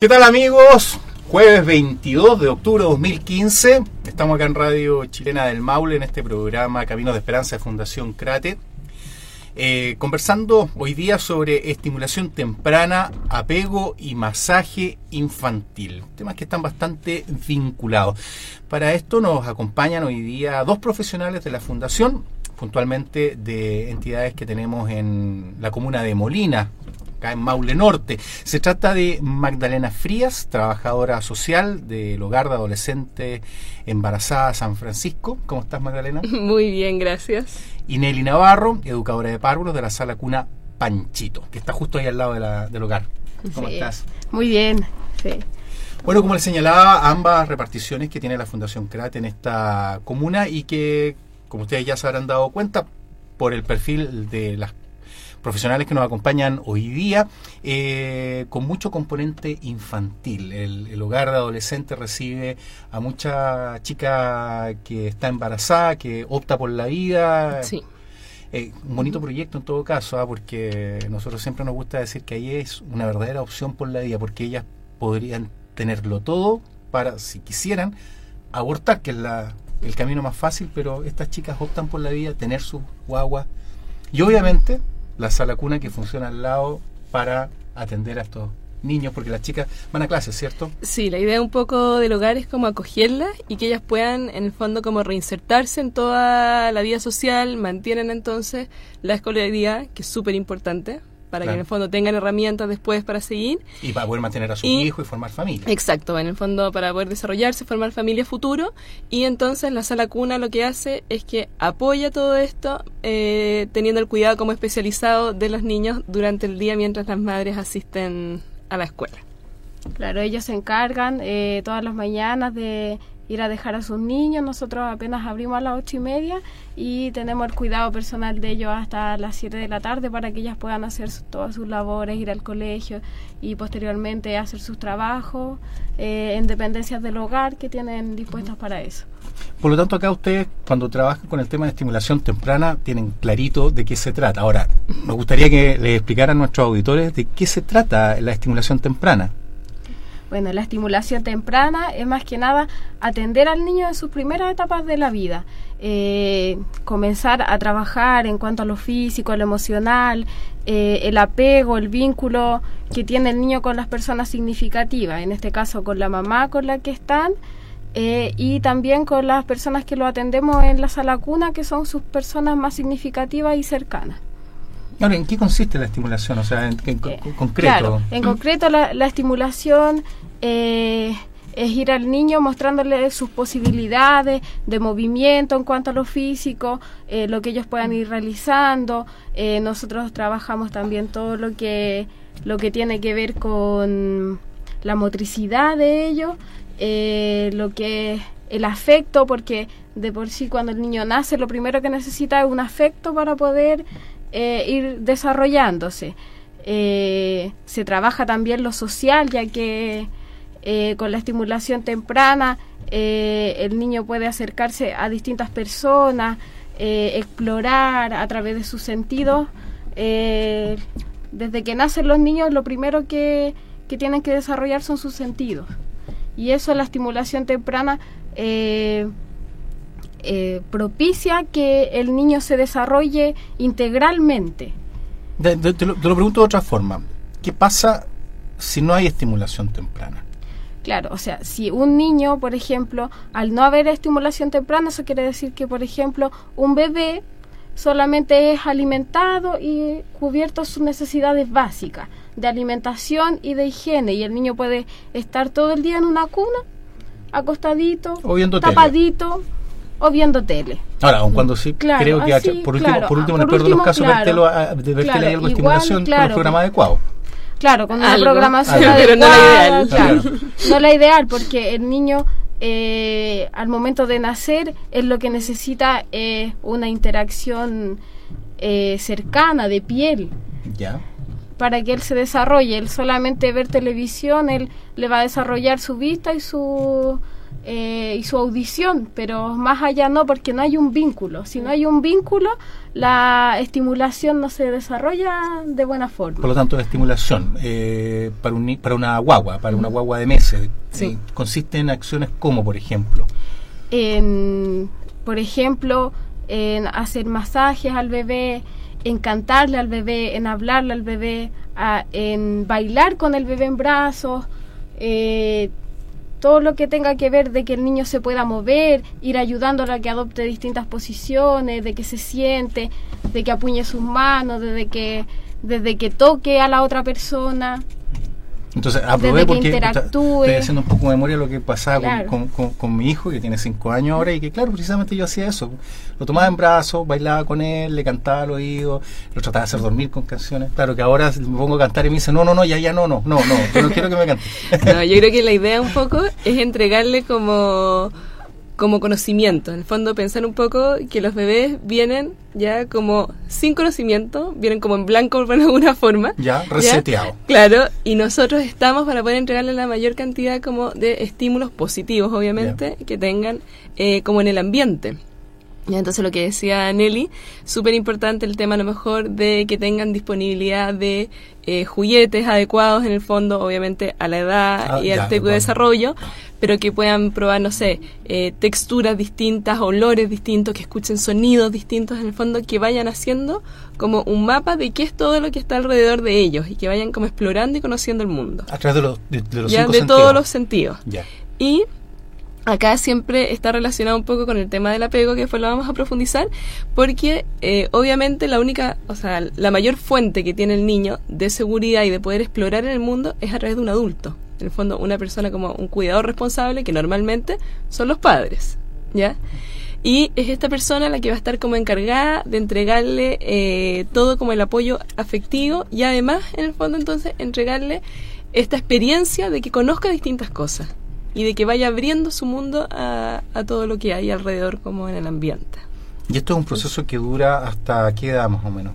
¿Qué tal, amigos? Jueves 22 de octubre de 2015. Estamos acá en Radio Chilena del Maule en este programa Caminos de Esperanza de Fundación Crate. Conversando hoy día sobre estimulación temprana, apego y masaje infantil. Temas que están bastante vinculados. Para esto nos acompañan hoy día dos profesionales de la Fundación, puntualmente de entidades que tenemos en la comuna de Molina, acá en Maule Norte. Se trata de Magdalena Frías, trabajadora social del Hogar de Adolescentes Embarazadas San Francisco. ¿Cómo estás, Magdalena? Muy bien, gracias. Y Nelly Navarro, educadora de párvulos de la Sala Cuna Panchito, que está justo ahí al lado del hogar. ¿Cómo estás? Muy bien, sí. Bueno, como les señalaba, ambas reparticiones que tiene la Fundación Crate en esta comuna y que, como ustedes ya se habrán dado cuenta, por el perfil de las profesionales que nos acompañan hoy día, con mucho componente infantil. El hogar de adolescentes recibe a mucha chica que está embarazada, que opta por la vida. Sí. Un bonito proyecto en todo caso, porque nosotros siempre nos gusta decir que ahí es una verdadera opción por la vida, porque ellas podrían tenerlo todo para, si quisieran, abortar, que es el camino más fácil, pero estas chicas optan por la vida, tener sus guaguas y obviamente la sala cuna que funciona al lado para atender a estos niños, porque las chicas van a clases, ¿cierto? Sí, la idea un poco del hogar es como acogerlas y que ellas puedan, en el fondo, como reinsertarse en toda la vida social, mantienen entonces la escolaridad, que es súper importante, para que en el fondo tengan herramientas después para seguir. Y para poder mantener a sus hijos y formar familia. Exacto, en el fondo para poder desarrollarse, formar familia futuro. Y entonces la sala cuna lo que hace es que apoya todo esto, teniendo el cuidado como especializado de los niños durante el día mientras las madres asisten a la escuela. Claro, ellos se encargan todas las mañanas de ir a dejar a sus niños. Nosotros apenas abrimos a las 8:30 y tenemos el cuidado personal de ellos hasta las 7 de la tarde para que ellas puedan hacer todas sus labores, ir al colegio y posteriormente hacer sus trabajos en dependencias del hogar que tienen dispuestas para eso. Por lo tanto, acá ustedes, cuando trabajan con el tema de estimulación temprana, tienen clarito de qué se trata. Ahora, me gustaría que les explicaran a nuestros auditores de qué se trata la estimulación temprana. Bueno, la estimulación temprana es más que nada atender al niño en sus primeras etapas de la vida. Comenzar a trabajar en cuanto a lo físico, a lo emocional, el apego, el vínculo que tiene el niño con las personas significativas, en este caso con la mamá con la que están, y también con las personas que lo atendemos en la sala cuna, que son sus personas más significativas y cercanas. Ahora, ¿en qué consiste la estimulación? O sea, en concreto. Claro, en concreto la estimulación es ir al niño mostrándole sus posibilidades de movimiento en cuanto a lo físico, lo que ellos puedan ir realizando. Nosotros trabajamos también todo lo que tiene que ver con la motricidad de ellos, lo que es el afecto, porque de por sí cuando el niño nace lo primero que necesita es un afecto para poder ir desarrollándose. Se trabaja también lo social, ya que con la estimulación temprana el niño puede acercarse a distintas personas, explorar a través de sus sentidos. Desde que nacen los niños lo primero que tienen que desarrollar son sus sentidos, y eso la estimulación temprana propicia que el niño se desarrolle integralmente. Te lo pregunto de otra forma. ¿Qué pasa si no hay estimulación temprana? Claro, o sea, si un niño, por ejemplo, al no haber estimulación temprana, eso quiere decir que, por ejemplo, un bebé solamente es alimentado y cubierto sus necesidades básicas de alimentación y de higiene, y el niño puede estar todo el día en una cuna, acostadito, o viendo tapadito, tele. O viendo tele. Ahora, aun cuando sí, claro, creo que así, por último, en el peor de los casos, claro, ver tele hay algo de estimulación con el programa adecuado. Claro, con una programación pero adecuada, no la ideal. Claro. No la ideal, porque el niño al momento de nacer es lo que necesita una interacción cercana, de piel. Ya. Para que él se desarrolle. Él solamente ver televisión, él le va a desarrollar su vista y su y su audición, pero más allá no, porque no hay un vínculo. Si no hay un vínculo, la estimulación no se desarrolla de buena forma. Por lo tanto, la estimulación para una guagua de meses, Sí. consiste en acciones como, por ejemplo, Por ejemplo, en hacer masajes al bebé, en cantarle al bebé, en hablarle al bebé, en bailar con el bebé en brazos, todo lo que tenga que ver de que el niño se pueda mover, ir ayudándolo a que adopte distintas posiciones, de que se siente, de que apuñe sus manos, desde que toque a la otra persona. entonces aprobé porque interactúe. estoy haciendo un poco de memoria de lo que pasaba Claro. con mi hijo, que tiene 5 años ahora, y que claro, precisamente yo hacía eso. Lo tomaba en brazos, bailaba con él, le cantaba al oído, lo trataba de hacer dormir con canciones. Claro que ahora me pongo a cantar y me dice, no, ya, no, yo no quiero que me cante. No, yo creo que la idea un poco es entregarle como conocimiento. En el fondo, pensar un poco que los bebés vienen ya como sin conocimiento, vienen como en blanco de alguna forma. Ya, reseteado. Claro, y nosotros estamos para poder entregarle la mayor cantidad como de estímulos positivos, obviamente, que tengan como en el ambiente. Ya, entonces lo que decía Nelly, súper importante el tema a lo mejor de que tengan disponibilidad de juguetes adecuados en el fondo, obviamente a la edad y al tipo de desarrollo, pero que puedan probar, no sé, texturas distintas, olores distintos, que escuchen sonidos distintos en el fondo, que vayan haciendo como un mapa de qué es todo lo que está alrededor de ellos y que vayan como explorando y conociendo el mundo. A través de los Ya, 5 de sentidos. todos los sentidos. Ya. Y acá siempre está relacionado un poco con el tema del apego, que después lo vamos a profundizar, porque obviamente la mayor fuente que tiene el niño de seguridad y de poder explorar en el mundo es a través de un adulto. En el fondo, una persona como un cuidador responsable, que normalmente son los padres, ¿ya? Y es esta persona la que va a estar como encargada de entregarle todo como el apoyo afectivo y además, en el fondo, entonces, entregarle esta experiencia de que conozca distintas cosas y de que vaya abriendo su mundo a todo lo que hay alrededor como en el ambiente. Y esto es un proceso que dura hasta qué edad más o menos.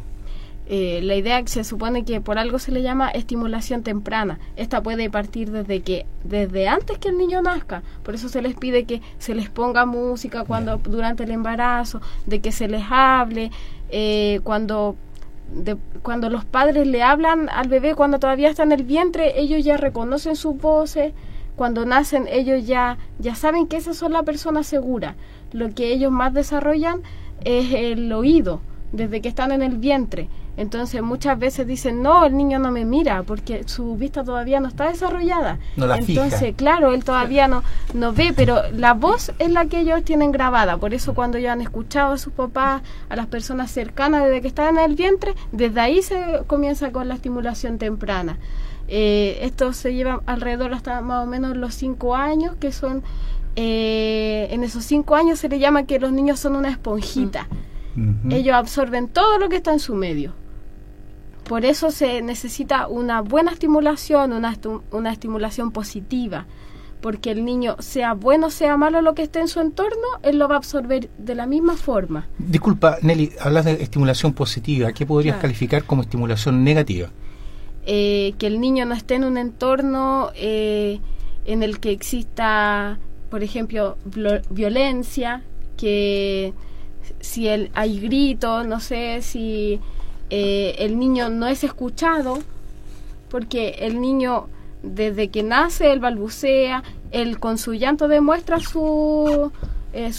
La idea que se supone que por algo se le llama estimulación temprana. Esta puede partir desde antes que el niño nazca. Por eso se les pide que se les ponga música durante el embarazo, de que se les hable, cuando los padres le hablan al bebé cuando todavía está en el vientre, ellos ya reconocen sus voces. Cuando nacen, ellos ya saben que esas son la persona segura. Lo que ellos más desarrollan es el oído, desde que están en el vientre. Entonces muchas veces dicen, no, el niño no me mira, porque su vista todavía no está desarrollada. No la fija. Entonces, claro, él todavía no ve, pero la voz es la que ellos tienen grabada. Por eso cuando ya han escuchado a sus papás, a las personas cercanas desde que están en el vientre, desde ahí se comienza con la estimulación temprana. Esto se lleva alrededor hasta más o menos los 5 años, que son, en esos 5 años se le llama que los niños son una esponjita. Ellos absorben todo lo que está en su medio. Por eso se necesita una buena estimulación, una estimulación positiva, porque el niño, sea bueno o sea malo lo que esté en su entorno, él lo va a absorber de la misma forma. Disculpa, Nelly, hablas de estimulación positiva. ¿Qué podrías calificar como estimulación negativa? Que el niño no esté en un entorno en el que exista, por ejemplo, violencia, que si hay gritos, no sé, si el niño no es escuchado, porque el niño desde que nace él balbucea, él con su llanto demuestra su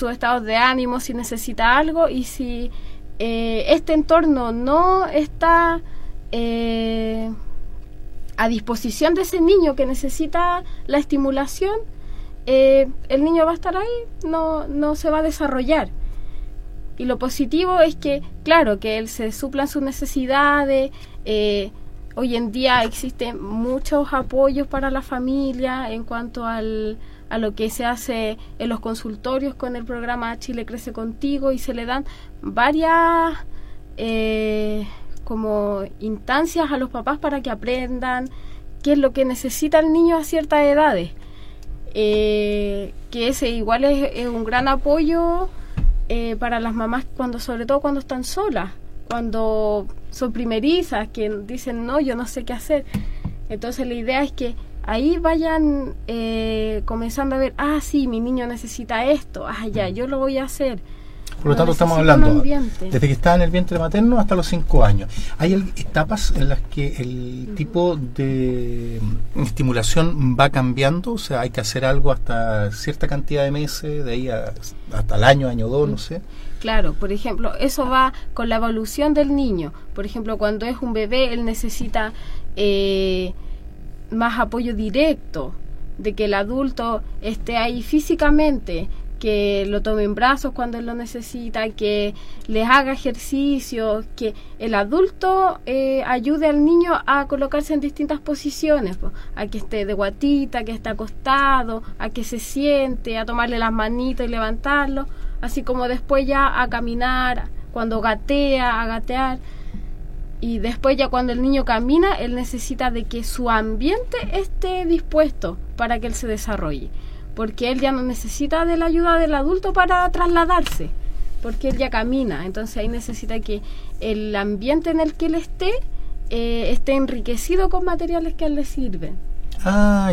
estado de ánimo, si necesita algo, y si este entorno no está a disposición de ese niño que necesita la estimulación, el niño va a estar ahí, no se va a desarrollar. Y lo positivo es que, claro, que él se suplan sus necesidades. Hoy en día existen muchos apoyos para la familia en cuanto a lo que se hace en los consultorios con el programa Chile Crece Contigo, y se le dan varias como instancias a los papás para que aprendan qué es lo que necesita el niño a ciertas edades. Que ese igual es un gran apoyo para las mamás, sobre todo cuando están solas, cuando son primerizas, que dicen, no, yo no sé qué hacer. Entonces la idea es que ahí vayan comenzando a ver, sí, mi niño necesita esto, ya, yo lo voy a hacer. Por lo tanto, estamos hablando desde que está en el vientre materno hasta los 5 años. ¿Hay etapas en las que el tipo de estimulación va cambiando? O sea, hay que hacer algo hasta cierta cantidad de meses, de ahí hasta el año 2, no sé. Claro, por ejemplo, eso va con la evolución del niño. Por ejemplo, cuando es un bebé, él necesita más apoyo directo, de que el adulto esté ahí físicamente, que lo tome en brazos cuando él lo necesita, que les haga ejercicios, que el adulto ayude al niño a colocarse en distintas posiciones, a que esté de guatita, que esté acostado, a que se siente, a tomarle las manitas y levantarlo, así como después ya a caminar, cuando gatea, a gatear. Y después ya cuando el niño camina, él necesita de que su ambiente esté dispuesto para que él se desarrolle. Porque él ya no necesita de la ayuda del adulto para trasladarse, porque él ya camina. Entonces ahí necesita que el ambiente en el que él esté enriquecido con materiales que a él le sirven.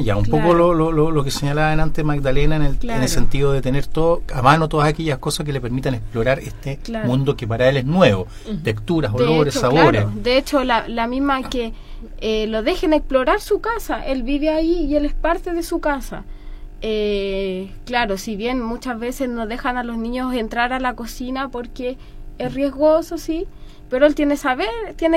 Ya, un poco lo que señalaba antes Magdalena en el sentido de tener todo a mano, todas aquellas cosas que le permitan explorar este mundo que para él es nuevo, texturas, olores, sabores. De hecho, la misma que lo dejen explorar su casa, él vive ahí y él es parte de su casa. Si bien muchas veces no dejan a los niños entrar a la cocina porque es riesgoso, sí, pero él tiene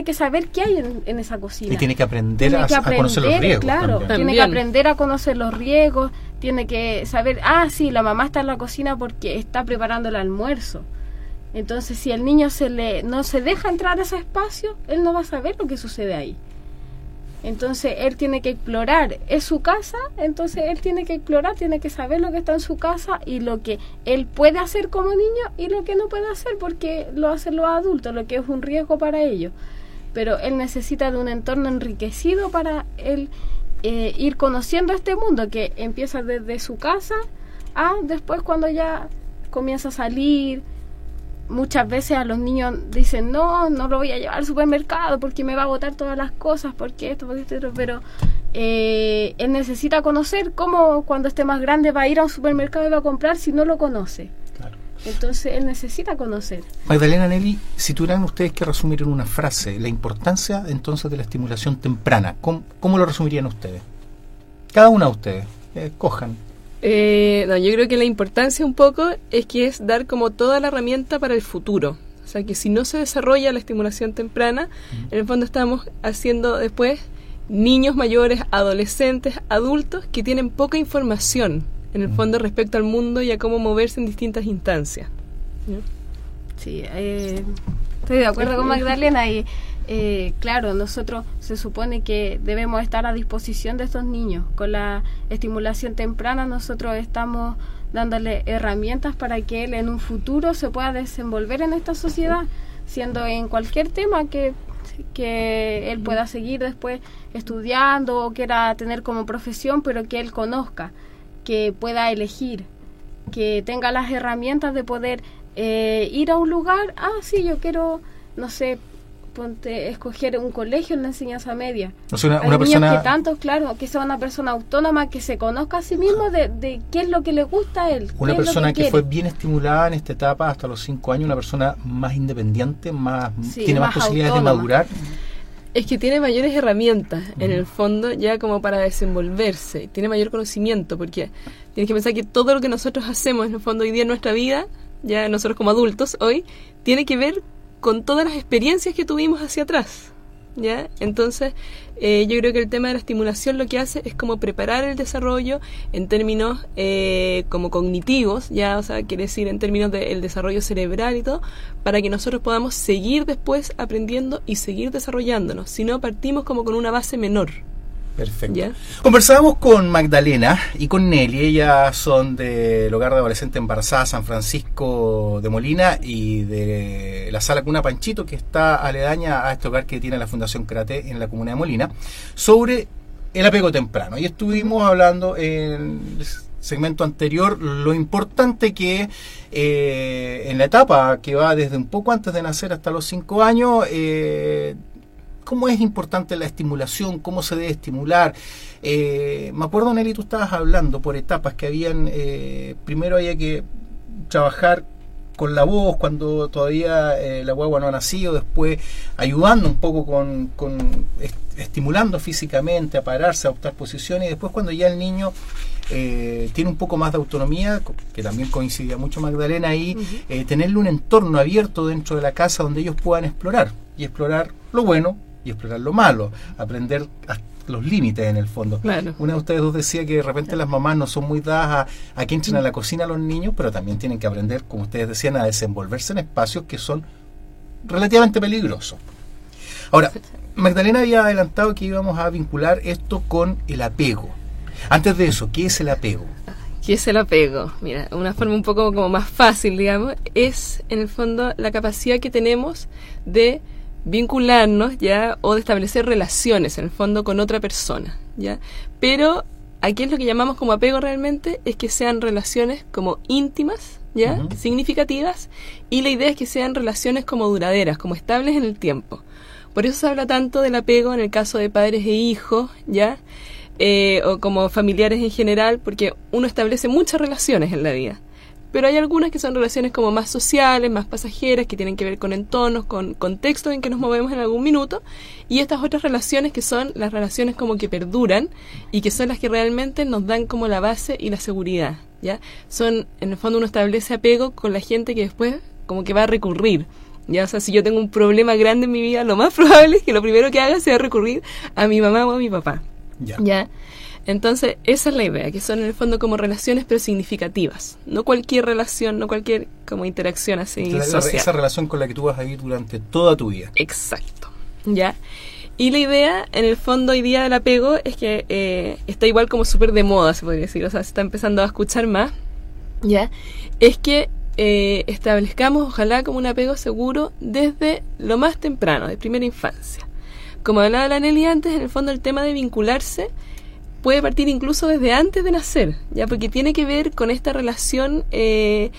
que saber qué hay en esa cocina. Y tiene que aprender a conocer los riesgos. Claro, tiene que aprender a conocer los riesgos, tiene que saber, sí, la mamá está en la cocina porque está preparando el almuerzo. Entonces, si el niño no se deja entrar a ese espacio, él no va a saber lo que sucede ahí. Entonces él tiene que explorar, es su casa, entonces él tiene que explorar, tiene que saber lo que está en su casa y lo que él puede hacer como niño y lo que no puede hacer porque lo hacen los adultos, lo que es un riesgo para ellos. Pero él necesita de un entorno enriquecido para él ir conociendo este mundo que empieza desde su casa después cuando ya comienza a salir. Muchas veces a los niños dicen, no lo voy a llevar al supermercado porque me va a botar todas las cosas, porque esto, pero él necesita conocer cómo cuando esté más grande va a ir a un supermercado y va a comprar si no lo conoce. Claro. Entonces él necesita conocer. Magdalena, Nelly, si tuvieran ustedes que resumir en una frase la importancia entonces de la estimulación temprana, ¿cómo lo resumirían ustedes? Cada una de ustedes, cojan. Yo creo que la importancia un poco es que es dar como toda la herramienta para el futuro. O sea, que si no se desarrolla la estimulación temprana, en el fondo estamos haciendo después niños mayores, adolescentes, adultos que tienen poca información en el fondo respecto al mundo y a cómo moverse en distintas instancias. ¿No? Sí, estoy de acuerdo con Magdalena y claro, nosotros se supone que debemos estar a disposición de estos niños. Con la estimulación temprana nosotros estamos dándole herramientas para que él en un futuro se pueda desenvolver en esta sociedad, siendo en cualquier tema que él pueda seguir después estudiando o quiera tener como profesión, pero que él conozca, que pueda elegir, que tenga las herramientas de poder ir a un lugar, sí, yo quiero, no sé, escoger un colegio en la enseñanza media. O sea, una persona que sea una persona autónoma, que se conozca a sí mismo de qué es lo que le gusta a él. Una persona que fue bien estimulada en esta etapa hasta los 5 años, una persona más independiente, tiene más posibilidades autónoma de madurar. Es que tiene mayores herramientas, en el fondo, ya como para desenvolverse, tiene mayor conocimiento, porque tienes que pensar que todo lo que nosotros hacemos, en el fondo, hoy día en nuestra vida, ya nosotros como adultos hoy, tiene que ver con todas las experiencias que tuvimos hacia atrás, ¿ya? Entonces, yo creo que el tema de la estimulación lo que hace es como preparar el desarrollo en términos como cognitivos, ¿ya? O sea, quiere decir en términos del desarrollo cerebral y todo, para que nosotros podamos seguir después aprendiendo y seguir desarrollándonos. Si no, partimos como con una base menor. Perfecto. ¿Ya? Conversábamos con Magdalena y con Nelly. Ellas son del Hogar de Adolescentes Embarazadas San Francisco de Molina y de la Sala Cuna Panchito, que está aledaña a este hogar que tiene la Fundación Karate en la comuna de Molina, sobre el apego temprano. Y estuvimos hablando en el segmento anterior lo importante que en la etapa que va desde un poco antes de nacer hasta los 5 años, ¿Cómo es importante la estimulación? ¿Cómo se debe estimular? Me acuerdo, Nelly, tú estabas hablando por etapas que habían, primero había que trabajar con la voz cuando todavía la guagua no ha nacido, después ayudando un poco con estimulando físicamente a pararse, a adoptar posiciones, y después cuando ya el niño tiene un poco más de autonomía, que también coincidía mucho Magdalena ahí, tenerle un entorno abierto dentro de la casa donde ellos puedan explorar, y explorar lo bueno y explorar lo malo, aprender los límites en el fondo. Claro. Una de ustedes dos decía que de repente las mamás no son muy dadas a que entren a la cocina a los niños, pero también tienen que aprender, como ustedes decían, a desenvolverse en espacios que son relativamente peligrosos. Ahora, Magdalena había adelantado que íbamos a vincular esto con el apego. Antes de eso, ¿qué es el apego? ¿Qué es el apego? Mira, una forma un poco como más fácil, digamos, es en el fondo la capacidad que tenemos de vincularnos, ya, o de establecer relaciones, en el fondo, con otra persona, ya. Pero aquí es lo que llamamos como apego realmente, es que sean relaciones como íntimas, ya, significativas, y la idea es que sean relaciones como duraderas, como estables en el tiempo. Por eso se habla tanto del apego en el caso de padres e hijos, ya, o como familiares en general, porque uno establece muchas relaciones en la vida. Pero hay algunas que son relaciones como más sociales, más pasajeras, que tienen que ver con entornos, con contextos en que nos movemos en algún minuto, y estas otras relaciones que son las relaciones como que perduran y que son las que realmente nos dan como la base y la seguridad, ¿ya? Son, en el fondo uno establece apego con la gente que después como que va a recurrir, ¿ya? O sea, si yo tengo un problema grande en mi vida, lo más probable es que lo primero que haga sea recurrir a mi mamá o a mi papá, ¿ya? Entonces, esa es la idea, que son en el fondo como relaciones pero significativas. No cualquier relación, no cualquier como interacción así social. Esa relación con la que tú vas a vivir durante toda tu vida. Exacto, ¿ya? Y la idea, en el fondo, hoy día del apego es que está igual como súper de moda, se podría decir. O sea, se está empezando a escuchar más, ¿ya? Es que establezcamos, ojalá, como un apego seguro desde lo más temprano, de primera infancia. Como hablaba la Nelly antes, en el fondo el tema de vincularse puede partir incluso desde antes de nacer, ya, porque tiene que ver con esta relación que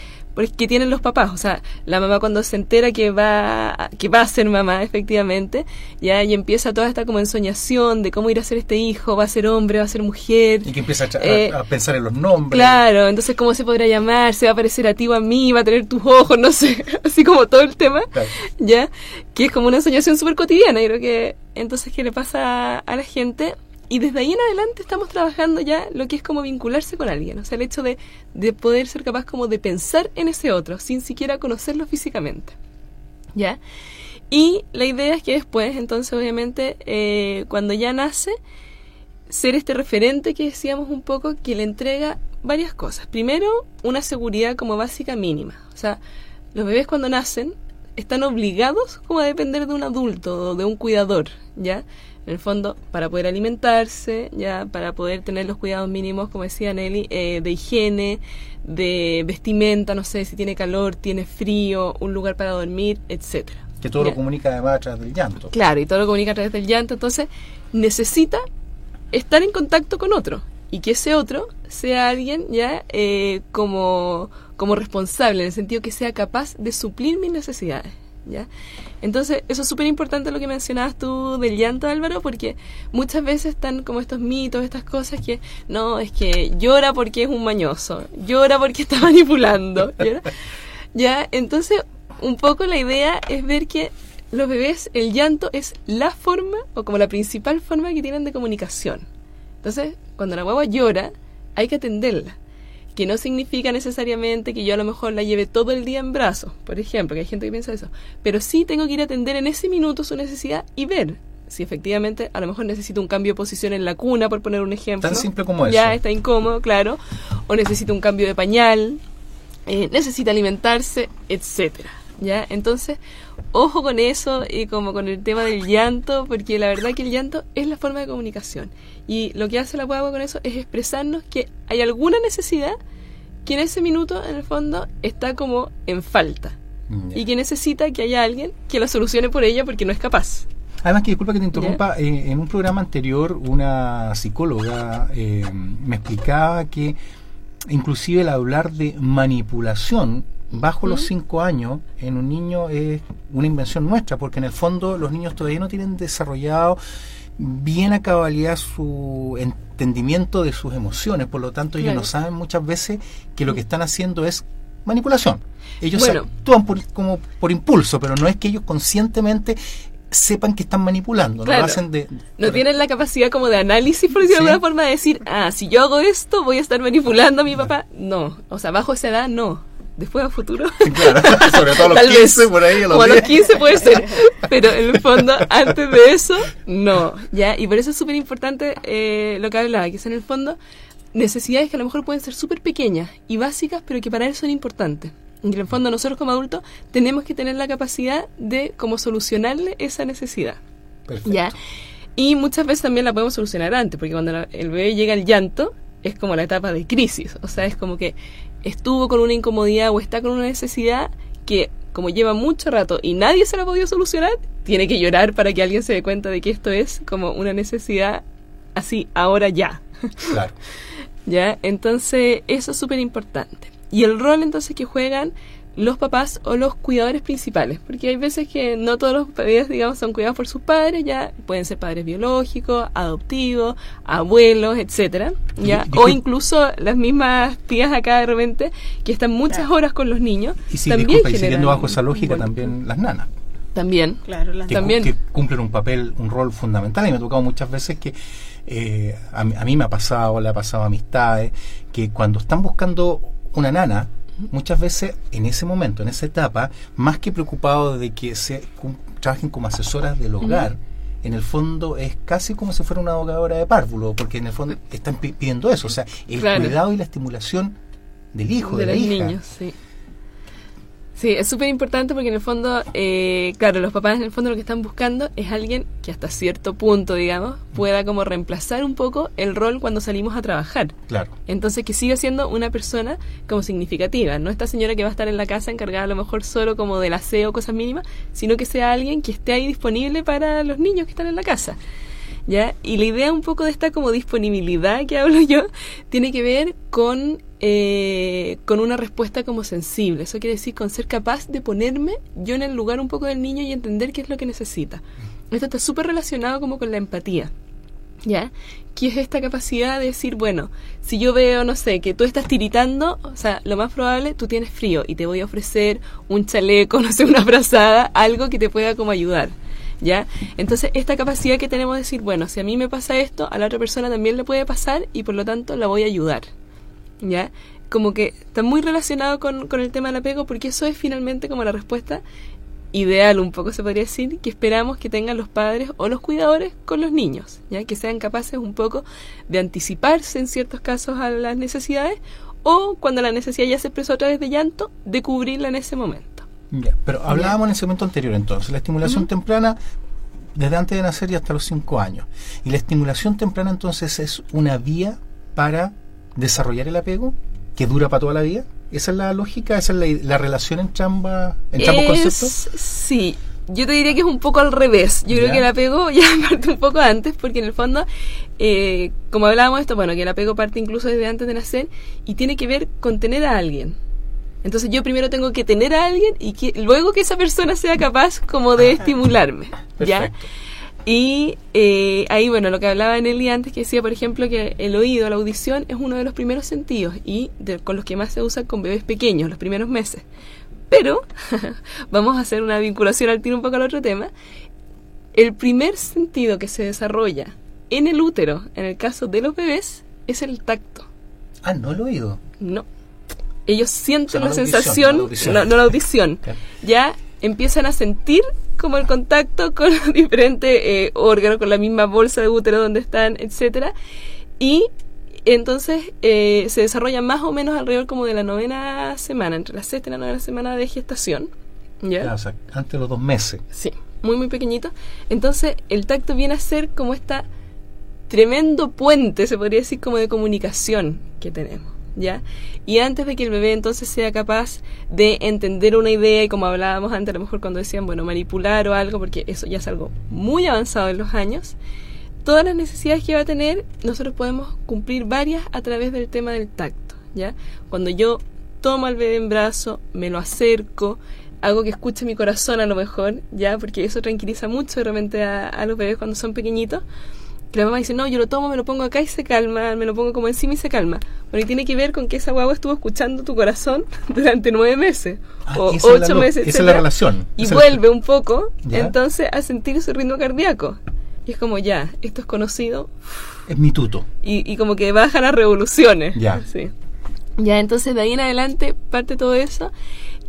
tienen los papás. O sea, la mamá cuando se entera que va a ser mamá, efectivamente, ya, y empieza toda esta como ensoñación de cómo ir a ser este hijo, va a ser hombre, va a ser mujer. Y que empieza a pensar en los nombres. Claro, entonces cómo se podrá llamar, se va a parecer a ti o a mí, va a tener tus ojos, no sé, así como todo el tema, claro, ya, que es como una ensoñación súper cotidiana. Yo creo que entonces, ¿qué le pasa a la gente? Y desde ahí en adelante estamos trabajando ya lo que es como vincularse con alguien. O sea, el hecho de poder ser capaz como de pensar en ese otro, sin siquiera conocerlo físicamente, ¿ya? Y la idea es que después, entonces, obviamente, cuando ya nace, ser este referente que decíamos un poco, que le entrega varias cosas. Primero, una seguridad como básica mínima. O sea, los bebés cuando nacen están obligados como a depender de un adulto o de un cuidador, ¿ya? En el fondo, para poder alimentarse, ya, para poder tener los cuidados mínimos, como decía Nelly, de higiene, de vestimenta, no sé, si tiene calor, tiene frío, un lugar para dormir, etcétera. Que todo, ¿ya?, lo comunica además a través del llanto. Claro, y todo lo comunica a través del llanto. Entonces, necesita estar en contacto con otro, y que ese otro sea alguien ya como responsable, en el sentido que sea capaz de suplir mis necesidades, ¿ya? Entonces, eso es súper importante lo que mencionabas tú del llanto, Álvaro, porque muchas veces están como estos mitos, estas cosas que, no, es que llora porque es un mañoso, llora porque está manipulando, ¿ya? ¿Ya? Entonces, un poco la idea es ver que los bebés, el llanto es la forma, o como la principal forma que tienen de comunicación. Entonces, cuando la guagua llora, hay que atenderla. Que no significa necesariamente que yo a lo mejor la lleve todo el día en brazos, por ejemplo, que hay gente que piensa eso. Pero sí tengo que ir a atender en ese minuto su necesidad y ver si efectivamente a lo mejor necesito un cambio de posición en la cuna, por poner un ejemplo. Tan simple como ya eso. Está incómodo, claro. O necesita un cambio de pañal, necesita alimentarse, etcétera. ¿Ya? Entonces, ojo con eso y como con el tema del llanto, porque la verdad que el llanto es la forma de comunicación. Y lo que hace la guagua con eso es expresarnos que hay alguna necesidad que en ese minuto, en el fondo, está como en falta. Y que necesita que haya alguien que la solucione por ella porque no es capaz. Además, que disculpa que te interrumpa, en un programa anterior una psicóloga me explicaba que inclusive el hablar de manipulación bajo los 5 años en un niño es una invención nuestra, porque en el fondo los niños todavía no tienen desarrollado bien a cabalidad su entendimiento de sus emociones, por lo tanto ellos no saben muchas veces que lo que están haciendo es manipulación. Ellos actúan como por impulso, pero no es que ellos conscientemente sepan que están manipulando. Claro. No lo hacen no tienen la capacidad como de análisis, por decirlo de alguna forma, de decir, si yo hago esto, voy a estar manipulando a mi papá. No, o sea, bajo esa edad, no. Después a futuro. Claro, sobre todo a los 15, por ahí. A los 15 puede ser. Pero en el fondo, antes de eso, no. ¿Ya? Y por eso es súper importante lo que hablaba, que es en el fondo necesidades que a lo mejor pueden ser súper pequeñas y básicas, pero que para él son importantes. Y en el fondo nosotros como adultos tenemos que tener la capacidad de como solucionarle esa necesidad. Perfecto. ¿Ya? Y muchas veces también la podemos solucionar antes, porque cuando el bebé llega al llanto, es como la etapa de crisis. O sea, es como que estuvo con una incomodidad o está con una necesidad que, como lleva mucho rato y nadie se la ha podido solucionar, tiene que llorar para que alguien se dé cuenta de que esto es como una necesidad así, ahora ya. Claro. ¿Ya? Entonces, eso es súper importante. Y el rol entonces que juegan los papás o los cuidadores principales, porque hay veces que no todos los bebés, digamos, son cuidados por sus padres, ya pueden ser padres biológicos, adoptivos, abuelos, etcétera, ya, o incluso las mismas tías acá de repente que están muchas horas con los niños. Y si, también disculpa, y siguiendo bajo esa lógica, también las nanas. También, claro, que cumplen un rol fundamental. Y me ha tocado muchas veces que a mí me ha pasado, le ha pasado a amistades, que cuando están buscando una nana, muchas veces en ese momento, en esa etapa, más que preocupados de que trabajen como asesoras del hogar, en el fondo es casi como si fuera una educadora de párvulo, porque en el fondo están pidiendo eso, o sea, el cuidado y la estimulación del hijo, de la hija. Niños, sí. Sí, es súper importante porque en el fondo, claro, los papás en el fondo lo que están buscando es alguien que hasta cierto punto, digamos, pueda como reemplazar un poco el rol cuando salimos a trabajar. Claro. Entonces que siga siendo una persona como significativa, no esta señora que va a estar en la casa encargada a lo mejor solo como del aseo, cosas mínimas, sino que sea alguien que esté ahí disponible para los niños que están en la casa. ¿Ya? Y la idea un poco de esta como disponibilidad que hablo yo tiene que ver con una respuesta como sensible. Eso quiere decir con ser capaz de ponerme yo en el lugar un poco del niño y entender qué es lo que necesita. Esto está súper relacionado como con la empatía, ¿ya? Que es esta capacidad de decir, bueno, si yo veo, no sé, que tú estás tiritando, o sea, lo más probable, tú tienes frío y te voy a ofrecer un chaleco, no sé, una frazada, algo que te pueda como ayudar. ¿Ya? Entonces, esta capacidad que tenemos de decir, bueno, si a mí me pasa esto, a la otra persona también le puede pasar y por lo tanto la voy a ayudar. ¿Ya? Como que está muy relacionado con el tema del apego, porque eso es finalmente como la respuesta ideal, un poco se podría decir, que esperamos que tengan los padres o los cuidadores con los niños, ¿ya? Que sean capaces un poco de anticiparse en ciertos casos a las necesidades, o cuando la necesidad ya se expresó a través de llanto, de cubrirla en ese momento. Ya, pero hablábamos en el segmento anterior entonces, la estimulación temprana desde antes de nacer y hasta los 5 años. Y la estimulación temprana entonces es una vía para desarrollar el apego que dura para toda la vida. ¿Esa es la lógica? ¿Esa es la relación entre ambos conceptos? Sí, yo te diría que es un poco al revés. Yo creo que el apego ya parte un poco antes, porque en el fondo, como hablábamos de esto, bueno, que el apego parte incluso desde antes de nacer y tiene que ver con tener a alguien. Entonces yo primero tengo que tener a alguien y luego que esa persona sea capaz como de estimularme, ¿ya? Perfecto. Y ahí, bueno, lo que hablaba Nelly antes, que decía, por ejemplo, que el oído, la audición, es uno de los primeros sentidos y con los que más se usa con bebés pequeños, los primeros meses. Pero, vamos a hacer una vinculación al tiro un poco al otro tema, el primer sentido que se desarrolla en el útero, en el caso de los bebés, es el tacto. Ah, ¿no el oído? No. Ellos sienten no la sensación, no la audición. Claro. Ya empiezan a sentir como el contacto con los diferentes órganos, con la misma bolsa de útero donde están, etcétera. Y entonces se desarrolla más o menos alrededor como de la 9ª semana, entre la 7ª y la 9ª semana de gestación. ¿Ya? Claro, o sea, antes de los 2 meses. Sí, muy muy pequeñito. Entonces el tacto viene a ser como esta tremendo puente, se podría decir, como de comunicación que tenemos. ¿Ya? Y antes de que el bebé entonces sea capaz de entender una idea, y como hablábamos antes, a lo mejor cuando decían, bueno, manipular o algo, porque eso ya es algo muy avanzado en los años, todas las necesidades que va a tener, nosotros podemos cumplir varias a través del tema del tacto, ¿ya? Cuando yo tomo al bebé en brazo, me lo acerco, hago que escuche mi corazón a lo mejor, ya, porque eso tranquiliza mucho realmente a los bebés cuando son pequeñitos. Que la mamá dice, no, yo lo tomo, me lo pongo acá y se calma, me lo pongo como encima y se calma. Bueno, y tiene que ver con que esa guagua estuvo escuchando tu corazón durante 9 meses o 8 meses, esa es la relación. Y vuelve un poco, ¿ya? Entonces, a sentir su ritmo cardíaco. Y es como, ya, esto es conocido. Es mi tuto. Y como que bajan las revoluciones. Ya. Sí. Ya, entonces de ahí en adelante parte todo eso.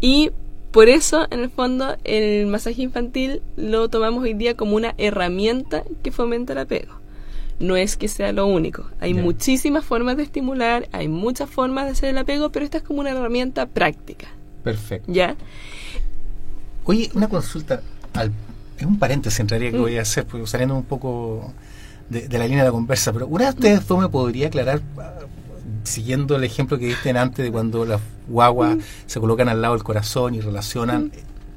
Y por eso, en el fondo, el masaje infantil lo tomamos hoy día como una herramienta que fomenta el apego. No es que sea lo único. Hay muchísimas formas de estimular, hay muchas formas de hacer el apego, pero esta es como una herramienta práctica. Perfecto. ¿Ya? Oye, una consulta. Es un paréntesis en realidad que voy a hacer, porque saliendo un poco de la línea de la conversa, pero una de ustedes dos me podría aclarar, siguiendo el ejemplo que diste antes de cuando las guaguas se colocan al lado del corazón y relacionan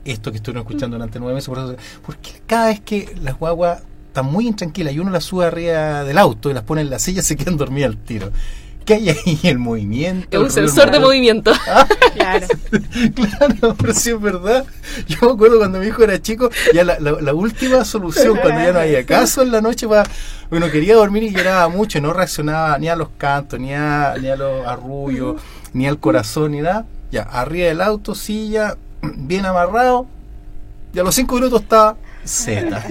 esto que estuvieron escuchando durante 9 meses. ¿Por qué cada vez que las guaguas están muy intranquilas y uno las sube arriba del auto y las pone en la silla, se quedan dormidas al tiro? ¿Qué hay ahí? El movimiento. Es un sensor de movimiento. Claro. Claro, pero sí es verdad. Yo me acuerdo cuando mi hijo era chico, ya la última solución, cuando ya no había caso en la noche, uno quería dormir y lloraba mucho, y no reaccionaba ni a los cantos, ni a los arrullos, ni al corazón, ni nada. Ya, arriba del auto, silla, bien amarrado, y a los 5 minutos estaba Z.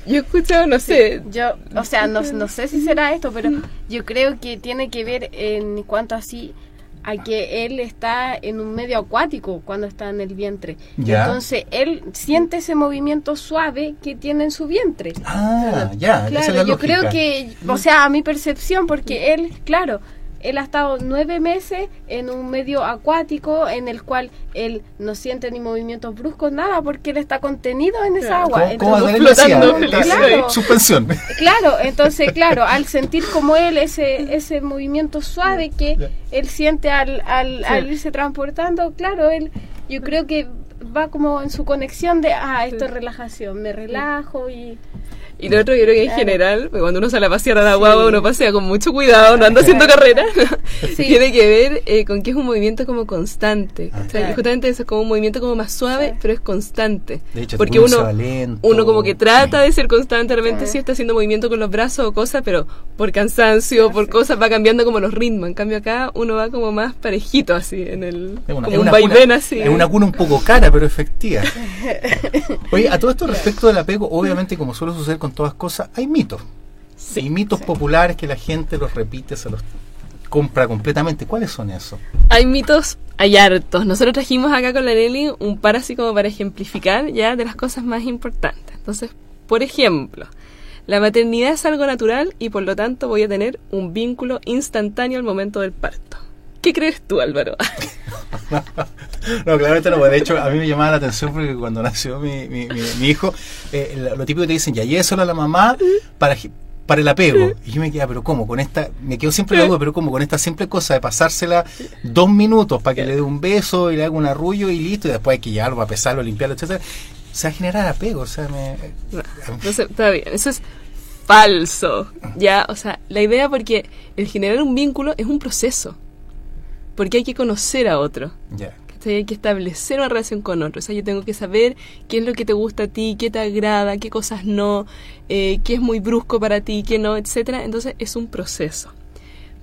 Yo he escuchado, no sé. Yo, o sea, no sé si será esto, pero yo creo que tiene que ver en cuanto así a que él está en un medio acuático cuando está en el vientre. Ya. Entonces, él siente ese movimiento suave que tiene en su vientre. Ah, ya, esa es Claro, la yo lógica. creo que, o sea, a mi percepción, porque él, claro, él ha estado 9 meses en un medio acuático en el cual él no siente ni movimientos bruscos, nada, porque él está contenido en esa agua. ¿Cómo Entonces, Adrián decía? flotando, claro. Suspensión. Claro, entonces, claro, al sentir como él ese movimiento suave que él siente al irse transportando, claro, yo creo que va como en su conexión de, esto es relajación, me relajo Y lo otro, yo creo que en general, cuando uno sale a pasear a la guagua, uno pasea con mucho cuidado, no anda haciendo carrera. Sí. Tiene que ver con que es un movimiento como constante. O sea, justamente eso es como un movimiento como más suave, pero es constante. De hecho, porque uno como que trata de ser constante, realmente sí está haciendo movimiento con los brazos o cosas, pero por cansancio, por cosas, va cambiando como los ritmos. En cambio acá uno va como más parejito así, como un vaivén así. Es una cuna un poco cara, pero efectiva. Oye, a todo esto respecto del apego, obviamente, como suele suceder con todas cosas, hay mitos. Sí. Hay mitos populares que la gente los repite, se los compra completamente. ¿Cuáles son esos? Hay mitos, hay hartos. Nosotros trajimos acá con la Nelly un par así como para ejemplificar ya de las cosas más importantes. Entonces, por ejemplo, la maternidad es algo natural y por lo tanto voy a tener un vínculo instantáneo al momento del parto. ¿Qué crees tú, Álvaro? No, claramente no. De hecho, a mí me llamaba la atención porque cuando nació mi hijo, lo típico que te dicen, ya lléveselo a la mamá para el apego. Y yo me quedaba, pero ¿cómo? Me quedo siempre la duda, pero ¿cómo? Con esta simple cosa de pasársela 2 minutos para que le dé un beso y le haga un arrullo y listo, y después hay que llevarlo a pesarlo, limpiarlo, etcétera. Se va a generar apego, o sea, Entonces, está bien, eso es falso. Ya, o sea, la idea, porque el generar un vínculo es un proceso. Porque hay que conocer a otro. Ya. Hay que establecer una relación con otro. O sea, yo tengo que saber qué es lo que te gusta a ti, qué te agrada, qué cosas no, qué es muy brusco para ti, qué no, etcétera. Entonces es un proceso.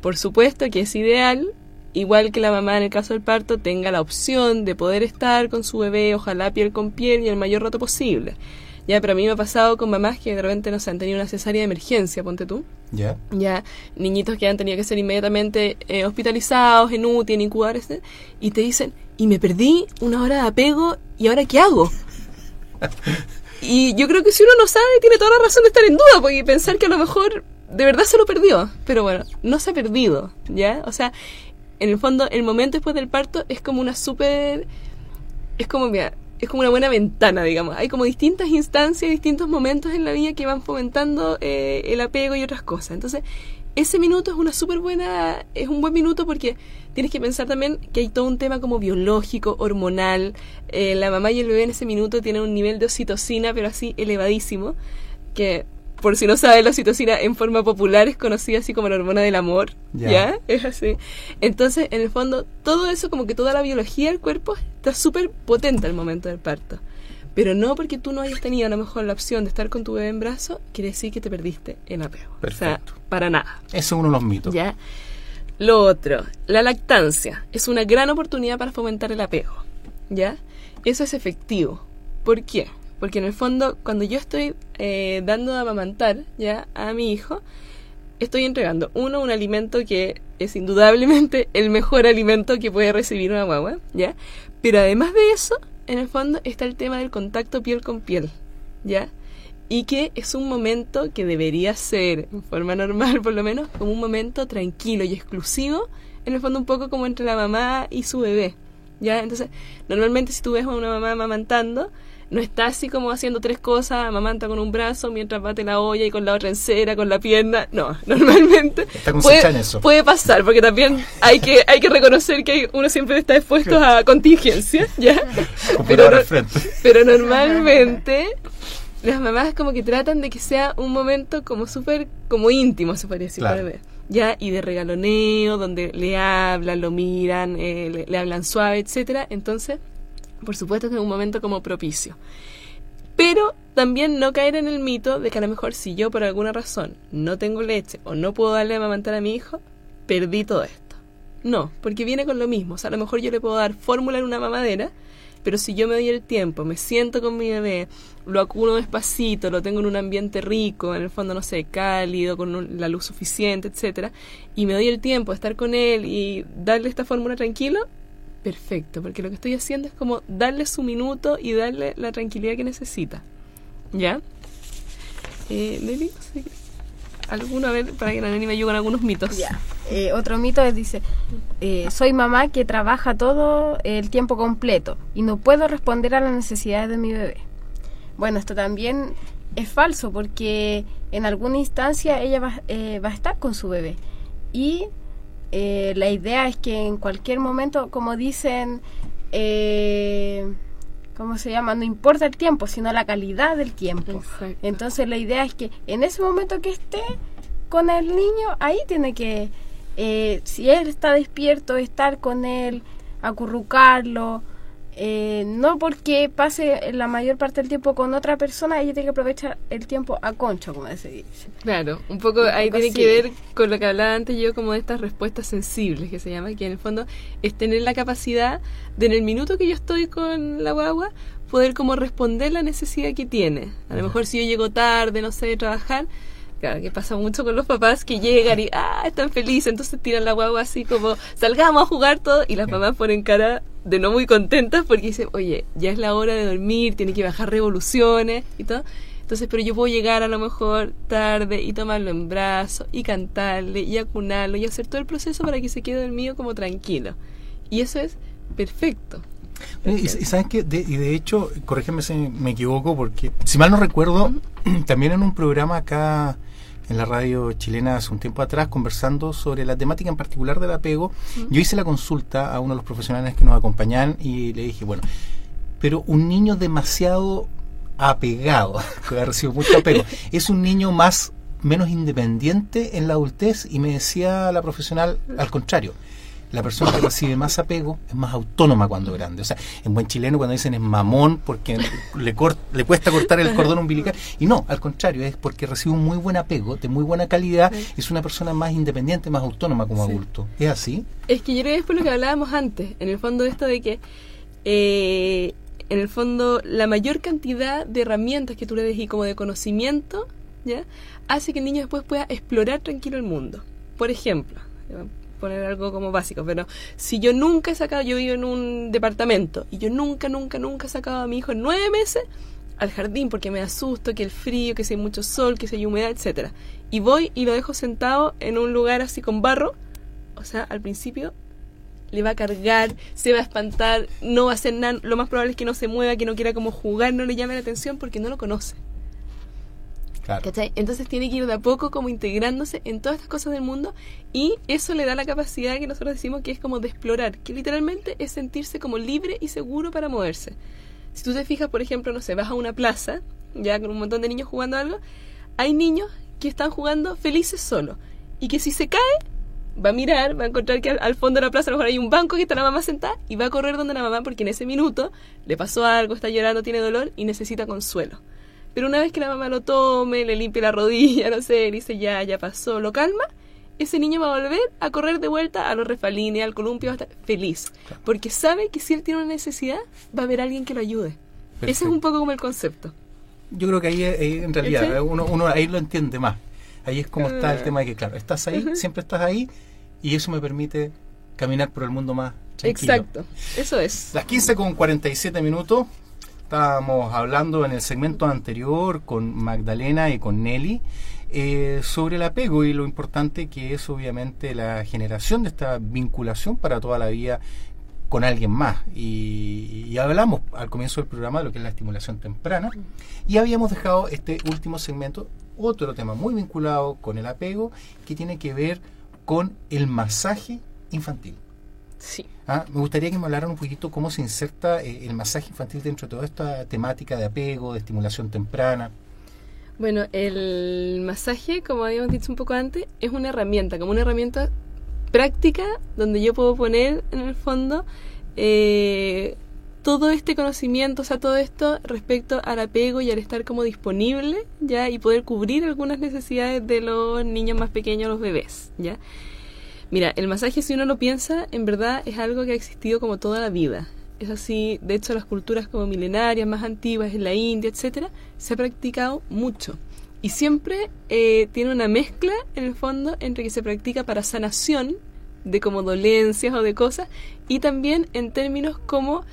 Por supuesto que es ideal, igual que la mamá en el caso del parto, tenga la opción de poder estar con su bebé, ojalá piel con piel y el mayor rato posible. Ya, pero a mí me ha pasado con mamás que de repente, no sé, han tenido una cesárea de emergencia, ponte tú. Ya. Ya, niñitos que han tenido que ser inmediatamente hospitalizados en UTI, en incubadoras, y te dicen, y me perdí 1 hora de apego, ¿y ahora qué hago? Y yo creo que si uno no sabe, tiene toda la razón de estar en duda, porque pensar que a lo mejor de verdad se lo perdió. Pero bueno, no se ha perdido, ¿ya? O sea, en el fondo, el momento después del parto es como una es como una buena ventana, digamos. Hay como distintas instancias, distintos momentos en la vida que van fomentando el apego y otras cosas. Entonces, ese minuto es un buen minuto porque tienes que pensar también que hay todo un tema como biológico, hormonal. La mamá y el bebé en ese minuto tienen un nivel de oxitocina, pero así elevadísimo, que por si no sabes, la oxitocina en forma popular es conocida así como la hormona del amor, ¿ya? Es así. Entonces, en el fondo, todo eso, como que toda la biología del cuerpo está súper potente al momento del parto. Pero no porque tú no hayas tenido a lo mejor la opción de estar con tu bebé en brazos, quiere decir que te perdiste el apego. Perfecto. O sea, para nada. Ese es uno de los mitos. ¿Ya? Lo otro, la lactancia es una gran oportunidad para fomentar el apego, ¿ya? Eso es efectivo. ¿Por qué? Porque en el fondo, cuando yo estoy dando a amamantar, ¿ya?, a mi hijo, estoy entregando, un alimento que es indudablemente el mejor alimento que puede recibir una guagua, ¿ya? Pero además de eso, en el fondo está el tema del contacto piel con piel, ¿ya? Y que es un momento que debería ser, en forma normal por lo menos, como un momento tranquilo y exclusivo, en el fondo un poco como entre la mamá y su bebé, ¿ya? Entonces, normalmente si tú ves a una mamá amamantando, no está así como haciendo tres cosas, amamanta con un brazo mientras bate la olla y con la otra encera, con la pierna. No, normalmente puede pasar, porque también hay que reconocer que uno siempre está expuesto a contingencias, ¿ya? Pero normalmente las mamás como que tratan de que sea un momento como súper como íntimo, se podría decir, claro, para el bebé, ¿ya? Y de regaloneo, donde le hablan, lo miran, le hablan suave, etcétera. Entonces, por supuesto que es un momento como propicio. Pero también no caer en el mito de que a lo mejor si yo por alguna razón no tengo leche o no puedo darle a amamantar a mi hijo, perdí todo esto. No, porque viene con lo mismo. O sea, a lo mejor yo le puedo dar fórmula en una mamadera, pero si yo me doy el tiempo, me siento con mi bebé, lo acuno despacito, lo tengo en un ambiente rico, en el fondo, no sé, cálido, con la luz suficiente, etcétera, y me doy el tiempo de estar con él y darle esta fórmula tranquilo, perfecto, porque lo que estoy haciendo es como darle su minuto y darle la tranquilidad que necesita. ¿Ya? Nelly, ¿sí? ¿Alguno? A ver, para que la Nelly me ayude con algunos mitos. Ya. Otro mito es, dice, soy mamá que trabaja todo el tiempo completo y no puedo responder a las necesidades de mi bebé. Bueno, esto también es falso, porque en alguna instancia ella va a estar con su bebé. Y la idea es que en cualquier momento, como dicen, ¿cómo se llama? No importa el tiempo, sino la calidad del tiempo. Exacto. Entonces la idea es que en ese momento que esté con el niño, ahí tiene que, si él está despierto, estar con él, acurrucarlo, no porque pase la mayor parte del tiempo con otra persona, ella tiene que aprovechar el tiempo a concho, como se dice. Claro, un poco ahí tiene que ver con lo que hablaba antes yo, como de estas respuestas sensibles que se llama, que en el fondo es tener la capacidad de, en el minuto que yo estoy con la guagua, poder como responder la necesidad que tiene. A lo mejor si yo llego tarde, no sé, de trabajar, claro, que pasa mucho con los papás que llegan y están felices, entonces tiran la guagua así como salgamos a jugar todo, y las mamás ponen cara de no muy contentas porque dicen, oye, ya es la hora de dormir, tiene que bajar revoluciones y todo. Entonces, pero yo puedo llegar a lo mejor tarde y tomarlo en brazos y cantarle y acunarlo y hacer todo el proceso para que se quede dormido como tranquilo. Y eso es perfecto. Y sabes que de hecho, corrígeme si me equivoco, porque si mal no recuerdo, también en un programa acá en la radio chilena hace un tiempo atrás, conversando sobre la temática en particular del apego, yo hice la consulta a uno de los profesionales que nos acompañaban y le dije, bueno, pero un niño demasiado apegado, que ha recibido mucho apego, ¿es un niño menos independiente en la adultez? Y me decía la profesional, al contrario, la persona que recibe más apego es más autónoma cuando es grande. O sea, en buen chileno cuando dicen es mamón porque le cuesta cortar el cordón umbilical, y no, al contrario, es porque recibe un muy buen apego, de muy buena calidad, es una persona más independiente, más autónoma como adulto. ¿Es así? Es que yo creo que es por lo que hablábamos antes, en el fondo esto de que en el fondo la mayor cantidad de herramientas que tú le des y como de conocimiento, ¿ya?, hace que el niño después pueda explorar tranquilo el mundo. Por ejemplo, poner algo como básico, pero si yo nunca he sacado, yo vivo en un departamento y yo nunca he sacado a mi hijo en 9 meses al jardín porque me asusto, que el frío, que si hay mucho sol, que si hay humedad, etcétera, y voy y lo dejo sentado en un lugar así con barro, o sea, al principio le va a cargar, se va a espantar, no va a hacer nada, lo más probable es que no se mueva, que no quiera como jugar, no le llame la atención porque no lo conoce. Claro. ¿Cachai? Entonces tiene que ir de a poco como integrándose en todas estas cosas del mundo, y eso le da la capacidad que nosotros decimos que es como de explorar, que literalmente es sentirse como libre y seguro para moverse. Si tú te fijas, por ejemplo, no sé, vas a una plaza ya con un montón de niños jugando algo, hay niños que están jugando felices solos y que si se cae va a mirar, va a encontrar que al fondo de la plaza a lo mejor hay un banco que está la mamá sentada y va a correr donde la mamá porque en ese minuto le pasó algo, está llorando, tiene dolor y necesita consuelo. Pero una vez que la mamá lo tome, le limpie la rodilla, no sé, le dice ya pasó, lo calma, ese niño va a volver a correr de vuelta a los refalines, al columpio, va a estar feliz. Porque sabe que si él tiene una necesidad, va a haber alguien que lo ayude. Perfecto. Ese es un poco como el concepto. Yo creo que ahí en realidad ¿sí? uno ahí lo entiende más. Ahí es como está el tema de que, claro, estás ahí, siempre estás ahí, y eso me permite caminar por el mundo más tranquilo. Exacto, eso es. Las 15:47. Estábamos hablando en el segmento anterior con Magdalena y con Nelly sobre el apego y lo importante que es obviamente la generación de esta vinculación para toda la vida con alguien más. Y hablamos al comienzo del programa de lo que es la estimulación temprana y habíamos dejado este último segmento, otro tema muy vinculado con el apego que tiene que ver con el masaje infantil. Sí. Me gustaría que me hablaran un poquito cómo se inserta el masaje infantil dentro de toda esta temática de apego, de estimulación temprana. Bueno, el masaje, como habíamos dicho un poco antes, es una herramienta, como una herramienta práctica donde yo puedo poner en el fondo todo este conocimiento, o sea, todo esto respecto al apego y al estar como disponible, ¿ya? Y poder cubrir algunas necesidades de los niños más pequeños, los bebés, ¿ya? Mira, el masaje, si uno lo piensa, en verdad es algo que ha existido como toda la vida. Es así, de hecho, las culturas como milenarias, más antiguas, en la India, etcétera, se ha practicado mucho. Y siempre tiene una mezcla, en el fondo, entre que se practica para sanación de como dolencias o de cosas, y también en términos como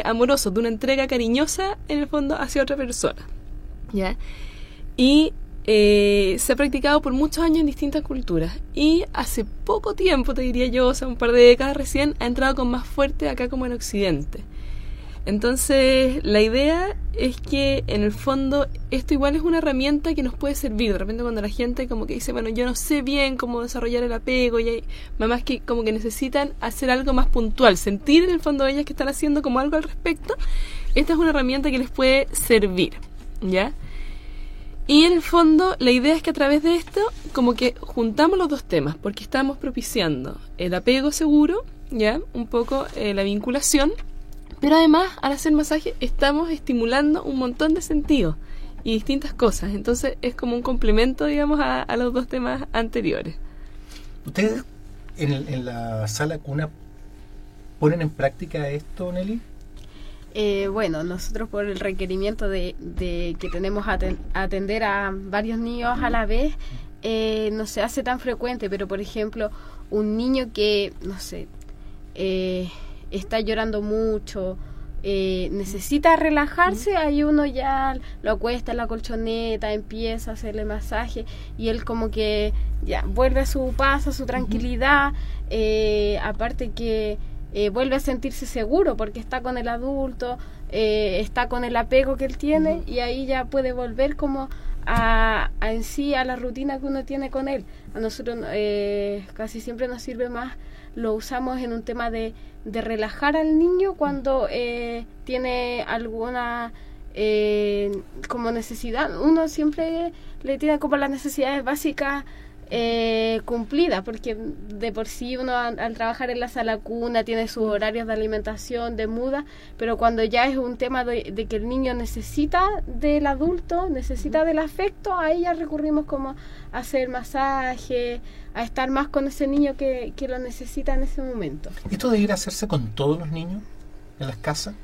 amorosos, de una entrega cariñosa, en el fondo, hacia otra persona, ¿ya? Y se ha practicado por muchos años en distintas culturas y hace poco tiempo, te diría yo, o sea, un par de décadas recién, ha entrado con más fuerte acá como en Occidente. Entonces, la idea es que en el fondo esto igual es una herramienta que nos puede servir. De repente cuando la gente como que dice, bueno, yo no sé bien cómo desarrollar el apego, y hay mamás que como que necesitan hacer algo más puntual, sentir en el fondo ellas que están haciendo como algo al respecto, esta es una herramienta que les puede servir, ¿ya? Y en el fondo la idea es que a través de esto como que juntamos los dos temas, porque estamos propiciando el apego seguro, ya, un poco la vinculación, pero además al hacer masaje estamos estimulando un montón de sentidos y distintas cosas, entonces es como un complemento, digamos, a los dos temas anteriores. ¿Ustedes en la sala cuna ponen en práctica esto, Nelly? Bueno, nosotros por el requerimiento de que tenemos atender a varios niños a la vez, no se hace tan frecuente, pero por ejemplo, un niño que, no sé, está llorando mucho, necesita relajarse, ahí uno ya lo acuesta en la colchoneta, empieza a hacerle masaje y él como que ya vuelve a su paz, a su tranquilidad, aparte que vuelve a sentirse seguro porque está con el adulto, está con el apego que él tiene y ahí ya puede volver como en sí a la rutina que uno tiene con él. A nosotros casi siempre nos sirve más, lo usamos en un tema de relajar al niño cuando tiene alguna como necesidad. Uno siempre le tiene como las necesidades básicas cumplida, porque de por sí uno al trabajar en la sala cuna tiene sus horarios de alimentación, de muda, pero cuando ya es un tema de que el niño necesita del adulto, necesita del afecto, ahí ya recurrimos como a hacer masaje, a estar más con ese niño que lo necesita en ese momento. ¿Esto debe ir a hacerse con todos los niños en las casas?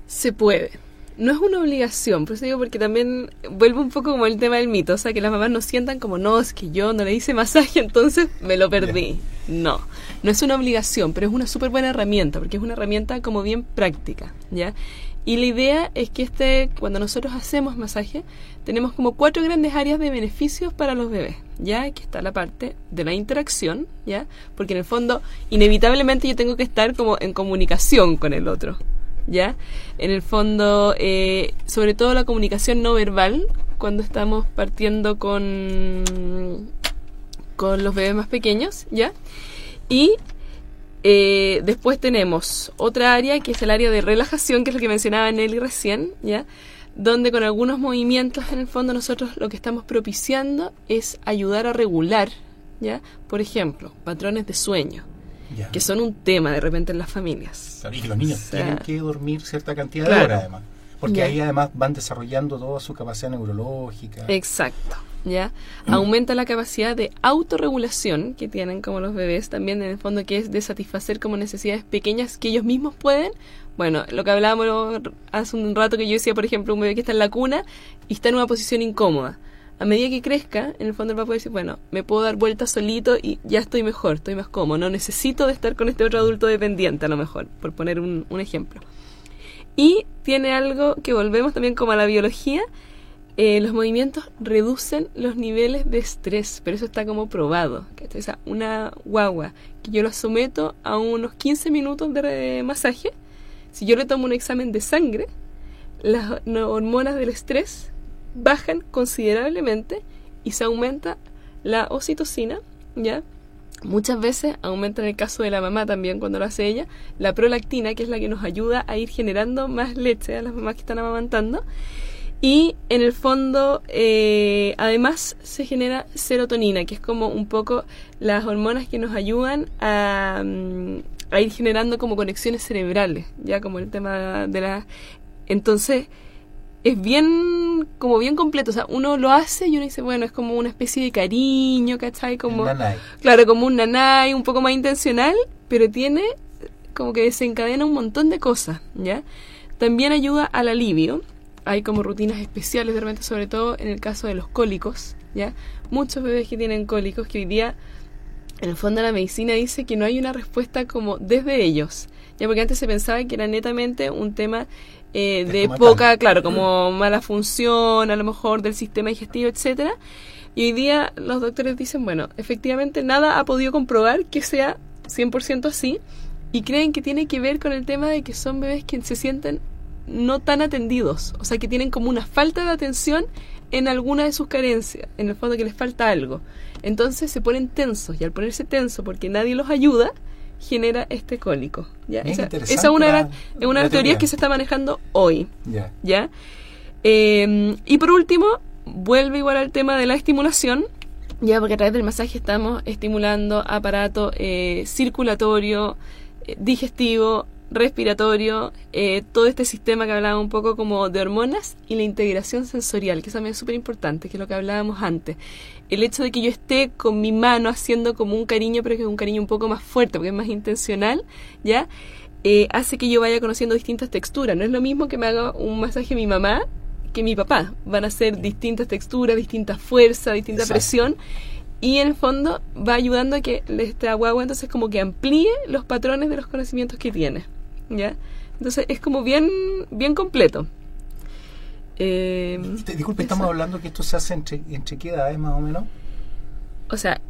Se puede. No es una obligación, por eso digo, porque también vuelve un poco como el tema del mito, o sea, que las mamás no sientan como, no, es que yo no le hice masaje, entonces me lo perdí. No es una obligación, pero es una súper buena herramienta, porque es una herramienta como bien práctica, ¿ya? Y la idea es que cuando nosotros hacemos masaje, tenemos como 4 grandes áreas de beneficios para los bebés, ¿ya? Que está la parte de la interacción, ¿ya? Porque en el fondo, inevitablemente yo tengo que estar como en comunicación con el otro, ¿ya? En el fondo, sobre todo la comunicación no verbal, cuando estamos partiendo con los bebés más pequeños, ¿ya? Y después tenemos otra área que es el área de relajación, que es lo que mencionaba Nelly recién, ¿ya? donde con algunos movimientos en el fondo nosotros lo que estamos propiciando es ayudar a regular, ¿ya? Por ejemplo, patrones de sueño, Ya. que son un tema de repente en las familias. Claro, y que los niños O sea, tienen que dormir cierta cantidad claro. de horas, además. Porque Ya. ahí además van desarrollando toda su capacidad neurológica. Exacto, ¿ya? Aumenta la capacidad de autorregulación que tienen como los bebés también, en el fondo, que es de satisfacer como necesidades pequeñas que ellos mismos pueden. Bueno, lo que hablábamos hace un rato, que yo decía, por ejemplo, un bebé que está en la cuna y está en una posición incómoda. A medida que crezca, en el fondo él va a poder decir, bueno, me puedo dar vueltas solito y ya estoy mejor, estoy más cómodo. No necesito de estar con este otro adulto dependiente, a lo mejor, por poner un ejemplo. Y tiene algo que volvemos también como a la biología. Los movimientos reducen los niveles de estrés, pero eso está como probado. ¿Cachai? O sea, una guagua que yo la someto a unos 15 minutos de masaje, si yo le tomo un examen de sangre, las hormonas del estrés bajan considerablemente y se aumenta la oxitocina, ¿ya? Muchas veces aumenta, en el caso de la mamá también cuando lo hace ella, la prolactina, que es la que nos ayuda a ir generando más leche a las mamás que están amamantando. Y en el fondo, además se genera serotonina, que es como un poco las hormonas que nos ayudan a ir generando como conexiones cerebrales, ya como el tema de la... Entonces, es bien completo. O sea, uno lo hace y uno dice, bueno, es como una especie de cariño, ¿cachai? Como, nanay. claro, como un nanay, un poco más intencional, pero tiene como que desencadena un montón de cosas, ¿ya? También ayuda al alivio. Hay como rutinas especiales de repente, sobre todo en el caso de los cólicos, ¿ya? Muchos bebés que tienen cólicos, que hoy día, en el fondo, la medicina dice que no hay una respuesta como desde ellos, ¿ya? Porque antes se pensaba que era netamente un tema de poca, claro, como mala función, a lo mejor, del sistema digestivo, etcétera. Y hoy día los doctores dicen, bueno, efectivamente nada ha podido comprobar que sea 100% así, y creen que tiene que ver con el tema de que son bebés que se sienten no tan atendidos, o sea, que tienen como una falta de atención en alguna de sus carencias, en el fondo que les falta algo. Entonces se ponen tensos, y al ponerse tenso porque nadie los ayuda, genera este cólico, ¿ya? Esa es una de las teorías que se está manejando hoy, ¿ya? Y por último, vuelve igual al tema de la estimulación, ya, porque a través del masaje estamos estimulando aparato circulatorio, digestivo, respiratorio, todo este sistema que hablaba un poco como de hormonas, y la integración sensorial, que también es súper importante, que es lo que hablábamos antes. El hecho de que yo esté con mi mano haciendo como un cariño, pero que es un cariño un poco más fuerte, porque es más intencional, ¿ya? Hace que yo vaya conociendo distintas texturas. No es lo mismo que me haga un masaje mi mamá que mi papá. Van a ser distintas texturas, distintas fuerzas, distinta presión, y en el fondo va ayudando a que esta guagua entonces como que amplíe los patrones de los conocimientos que tiene, ¿ya? Entonces es como bien completo. Disculpe, estamos hablando que esto se hace entre qué edades más o menos. O sea,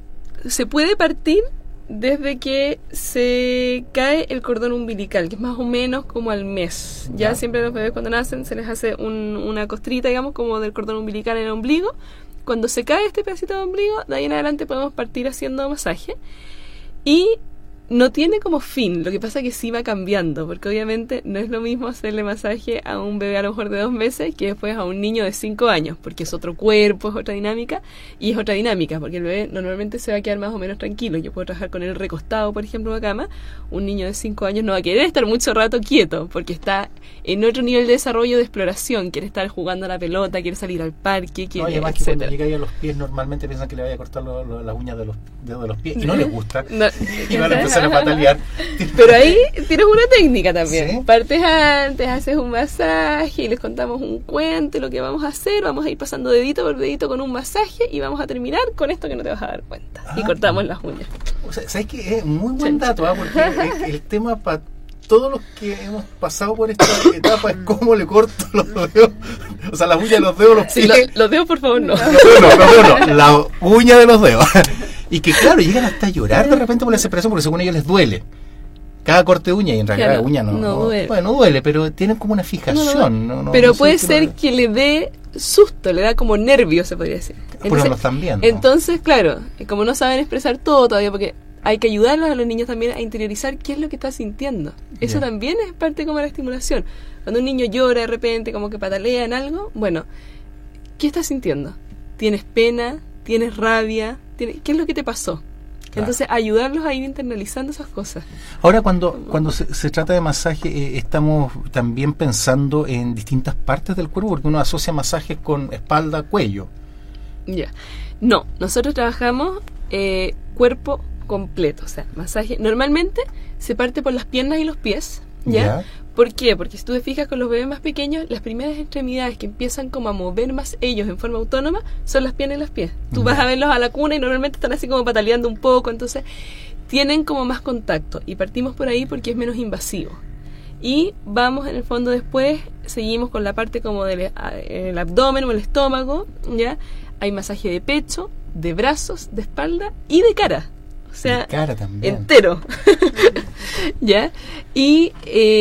se puede partir desde que se cae el cordón umbilical, que es más o menos como al mes. Ya siempre a los bebés cuando nacen se les hace una costrita, digamos, como del cordón umbilical en el ombligo. Cuando se cae este pedacito de ombligo, de ahí en adelante podemos partir haciendo masaje. Y no tiene como fin, lo que pasa es que sí va cambiando, porque obviamente no es lo mismo hacerle masaje a un bebé a lo mejor de 2 meses que después a un niño de 5 años, porque es otro cuerpo, es otra dinámica, y es otra dinámica, porque el bebé normalmente se va a quedar más o menos tranquilo. Yo puedo trabajar con él recostado, por ejemplo, en la cama. Un niño de 5 años no va a querer estar mucho rato quieto, porque está en otro nivel de desarrollo, de exploración, quiere estar jugando a la pelota, quiere salir al parque, quiere, además que cuando llega ahí a los pies normalmente piensan que le vaya a cortar las uñas de los dedos de los pies, y no les gusta, y van a empezar a patalear. Pero ahí tienes una técnica también. ¿Sí? Partes antes, haces un masaje y les contamos un cuento, lo que vamos a hacer, vamos a ir pasando dedito por dedito con un masaje y vamos a terminar con esto que no te vas a dar cuenta. Y cortamos las uñas. O sea, ¿sabes qué? Es muy buen dato, porque el tema para todos los que hemos pasado por esta etapa es cómo le corto los dedos, o sea, las uñas de los dedos, los pies. Sí, los dedos, por favor, no. Los dedos no, la uña de los dedos. Y que claro, llegan hasta a llorar de repente por la desesperación, porque según ellos les duele cada corte de uña, y en realidad claro, la uña no duele. Bueno, no duele, pero tienen como una fijación. Pero puede ser que le dé susto, le da como nervio, se podría decir. Porque no lo están viendo. Entonces, claro, como no saben expresar todo todavía, porque hay que ayudarlos a los niños también a interiorizar qué es lo que está sintiendo. Eso también es parte como de la estimulación. Cuando un niño llora de repente, como que patalea en algo, bueno, ¿qué estás sintiendo? ¿Tienes pena? ¿Tienes rabia? ¿Qué es lo que te pasó? Claro. Entonces, ayudarlos a ir internalizando esas cosas. Ahora, cuando se trata de masaje, estamos también pensando en distintas partes del cuerpo, porque uno asocia masajes con espalda, cuello. Ya. No, nosotros trabajamos cuerpo completo, o sea, masaje. Normalmente se parte por las piernas y los pies, ¿ya? ¿Por qué? Porque si tú te fijas con los bebés más pequeños, las primeras extremidades que empiezan como a mover más ellos en forma autónoma son las piernas y los pies. Tú vas a verlos a la cuna y normalmente están así como pataleando un poco, entonces tienen como más contacto y partimos por ahí porque es menos invasivo. Y vamos en el fondo después, seguimos con la parte como del el abdomen o el estómago, ¿ya? Hay masaje de pecho, de brazos, de espalda y de cara. O sea, de cara también. Entero. ¿Ya? Y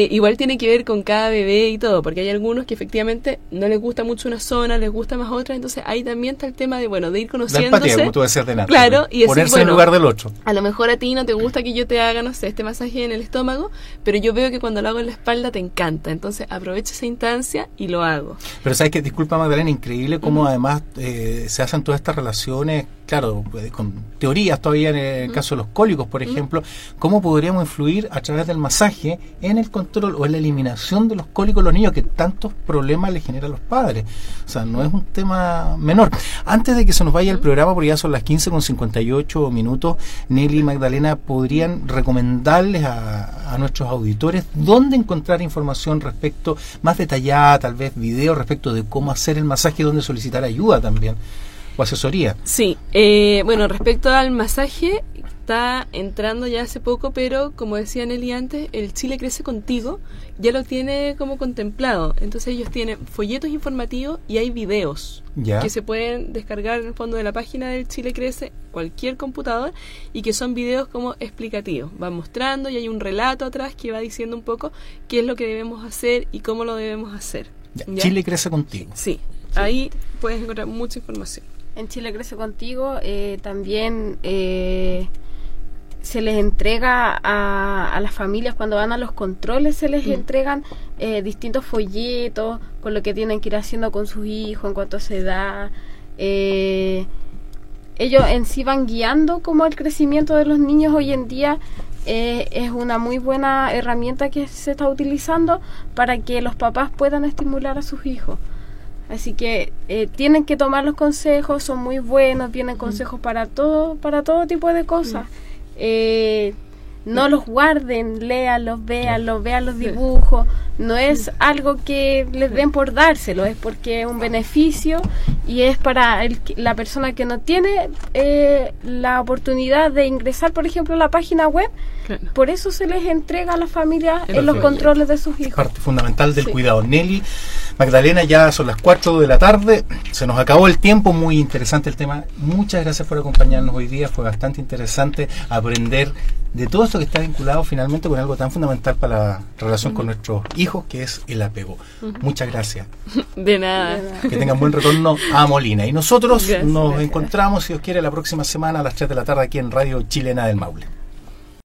igual tiene que ver con cada bebé y todo, porque hay algunos que efectivamente no les gusta mucho una zona, les gusta más otra, entonces ahí también está el tema de, bueno, de ir conociéndose. La empatía, como tú decías de nada. Claro, y ponerse decir, bueno, en lugar del otro. A lo mejor a ti no te gusta que yo te haga, no sé, este masaje en el estómago, pero yo veo que cuando lo hago en la espalda te encanta, entonces aprovecho esa instancia y lo hago. Pero sabes que, disculpa Magdalena, increíble cómo además se hacen todas estas relaciones, claro, con teorías todavía en el caso de los cólicos, por ejemplo, cómo podríamos influir a través del masaje en el control o en la eliminación de los cólicos a los niños que tantos problemas les generan a los padres. O sea, no es un tema menor. Antes de que se nos vaya el programa, porque ya son las 15:58, Nelly y Magdalena, ¿podrían recomendarles a nuestros auditores dónde encontrar información respecto, más detallada, tal vez videos respecto de cómo hacer el masaje, dónde solicitar ayuda también o asesoría? Sí, bueno, respecto al masaje, está entrando ya hace poco, pero como decía Nelly antes, el Chile Crece Contigo ya lo tiene como contemplado. Entonces ellos tienen folletos informativos y hay videos que se pueden descargar en el fondo de la página del Chile Crece, cualquier computador, y que son videos como explicativos. Van mostrando y hay un relato atrás que va diciendo un poco qué es lo que debemos hacer y cómo lo debemos hacer. ¿Ya? Chile Crece Contigo. Sí, ahí puedes encontrar mucha información. En Chile Crece Contigo también se les entrega a las familias cuando van a los controles, se les entregan distintos folletos con lo que tienen que ir haciendo con sus hijos en cuanto a su edad. Ellos en sí van guiando como el crecimiento de los niños hoy en día. Es una muy buena herramienta que se está utilizando para que los papás puedan estimular a sus hijos. Así que tienen que tomar los consejos, son muy buenos, vienen consejos para todo tipo de cosas. No los guarden, léanlos, vean los dibujos. No es algo que les den por dárselo, es porque es un beneficio y es para la persona que no tiene la oportunidad de ingresar, por ejemplo, a la página web. Claro. Por eso se les entrega a las familias en los controles de sus hijos. Es parte fundamental del cuidado. Nelly, Magdalena, ya son las 4 de la tarde, se nos acabó el tiempo, muy interesante el tema. Muchas gracias por acompañarnos hoy día, fue bastante interesante aprender de todo esto que está vinculado finalmente con algo tan fundamental para la relación con nuestros hijos, que es el apego. Muchas gracias. De nada. Que tengan buen retorno a Molina. Y nosotros nos encontramos, si Dios quiere, la próxima semana a las 3 de la tarde aquí en Radio Chilena del Maule.